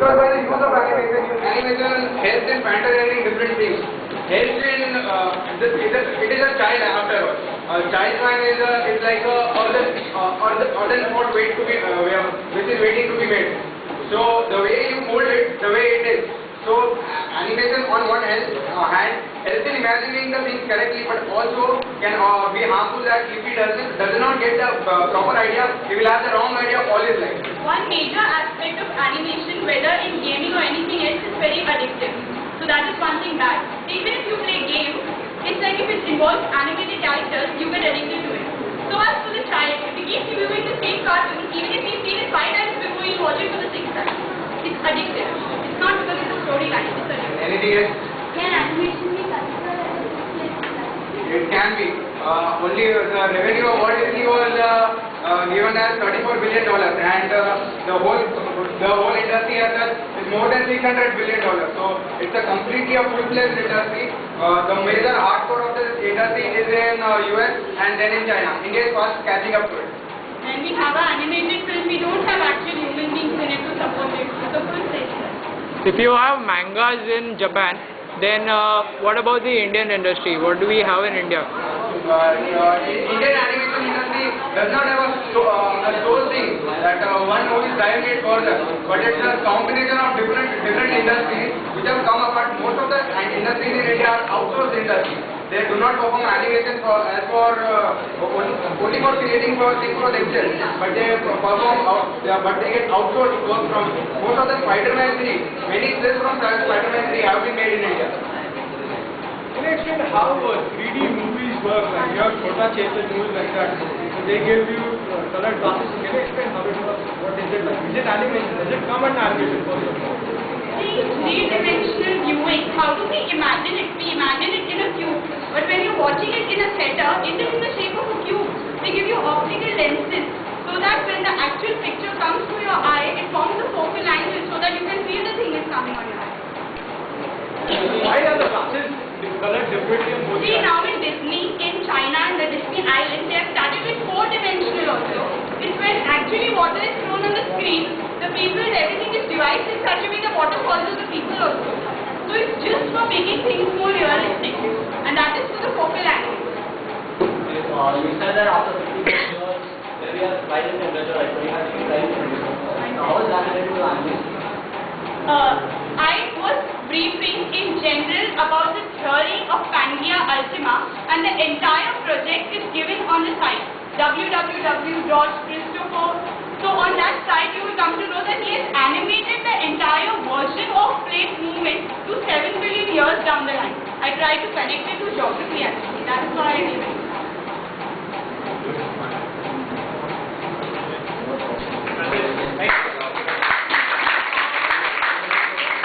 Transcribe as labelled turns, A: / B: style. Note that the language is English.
A: Because by the use of animation helps in pioneering different things. Helps in it is a child after all. A child mind is like a organ not wait to be which is waiting to be made. So the way you mold it, the way it is. So animation on one hand helps in imagining the things correctly, but also can be harmful that if he does not get the proper idea, he will have the wrong idea all his life.
B: One major aspect of animation, whether in gaming or anything else, is very addictive. So that is one thing bad. Even if you play games, it's like if it involves animated characters, you get addicted to it. So as for the child, if he keeps viewing the same cartoon, even if he's seen it 5 times before, he'll watch it for the 6th time. It's addictive. It's not because it's a storyline, it's addictive.
A: Anything else?
C: Can animation be considered as a business?
A: It can be. Only the revenue of Walt Disney was given as $34 billion, and the whole industry as such is more than $600 billion. So it's a completely a full-fledged industry. The major hardcore of the industry is in US and then in China. India is fast catching up to it.
B: And we have an animated film, we don't have actual human beings in it to support it. It's a full-fledged.
D: If you have mangas in Japan, then what about the Indian industry? What do we have in India?
A: Indian animation industry does not have a sole thing that one movie is driving it further, but it's a combination of different industries which have come apart. Most of the industries in India are outsourced industries. They do not perform animation only for creating things for themselves, but they but they get outsourced work from most of the Spider-Man 3. Many clips from Spider-Man 3 have been made in India.
E: Can you explain how 3D movies work? Like you have Chhota Chetan movies like that. So they give you colored glasses. Can you explain how it works? What is it like? Is it animation? Does it come under animation for you?
B: Three-dimensional viewing, how do we imagine it? We imagine it in a cube, but when you're watching it in a theater, it is in the shape of a cube. They give you optical lenses so that when the actual picture comes to your eye, it forms a focal angle so that you can feel the thing is coming on your eye.
E: Why are the glasses colored differently on both
B: See,
E: sides?
B: now in Disney, in China and the Disney Islands, they have started with 4-dimensional also. It's when actually water is thrown on the screen, the people, everything is devised in such a way the water follows the people also. So it's just for making things more realistic, and that is for the focal angle.
F: You said that after 50 years, there we are rising temperature, right? So you have to be rising temperature. How is that related to animation?
B: I was briefing in general about the theory of Pangea Ultima, and the entire project is given on the site www.christopher. So on that site you will come to know that he has animated the entire version of plate movement to 7 billion years down the line. I tried to connect it to geography actually. That's why I did it.